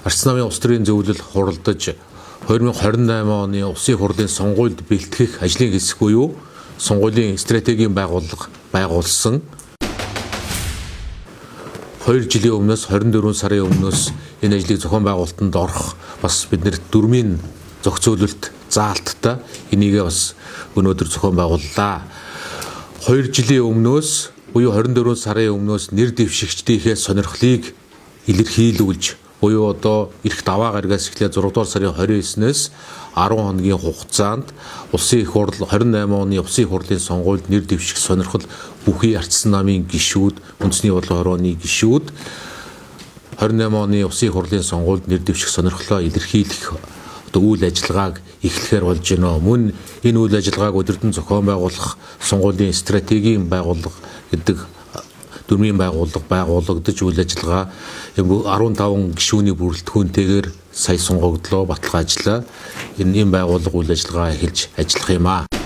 Арчсан намын улс төрийн зөвлөл хуралдаж 2028 оны улсын хурлын сонгуульд бэлтгэх ажлын хэсэг буюу сонгуулийн стратегийн байгууллага байгуулсан. 2 жилийн өмнөөс 24 сарын өмнөөс энэ ажлыг зохион байгуулалтанд орох бас биднэрт дөрмийн зохицуулалт заалттай энийгээ бас өнөөдөр зохион байгууллаа. 2 жилийн өмнөөс буюу 24 сарын өмнөөс нэр дэвшигчдийнхээ сонирхлыг илэрхийлүүлж буюу одоо эрт даваа гарагаас эхлээд 6 дугаар сарын 29-ээс 10 хоногийн хугацаанд улсын их хурл 28 оны улсын их хурлын сонгуульд нэр дэвших сонирхол бүхий Арчсан намын гишүүд, үндэсний бодлого хорооны гишүүд 28 оны улсын их хурлын сонгуульд нэр дэвших сонирхлоо илэрхийлэх үйл ажиллагааг эхлэхээр болж байна. Мөн энэ үйл ажиллагааг өдөртөн зохион байгуулах сонгуулийн стратегийн байгууллага гэдэг дөрмийн байгууллага байгуулагдаж үйл ажиллагаа 15 гишүүний бүрэлдэхүүнтэйгээр сая сонгогдлоо баталгаажлаа. Энэ байгууллага үйл ажиллагаа эхэлж ажиллах юм аа.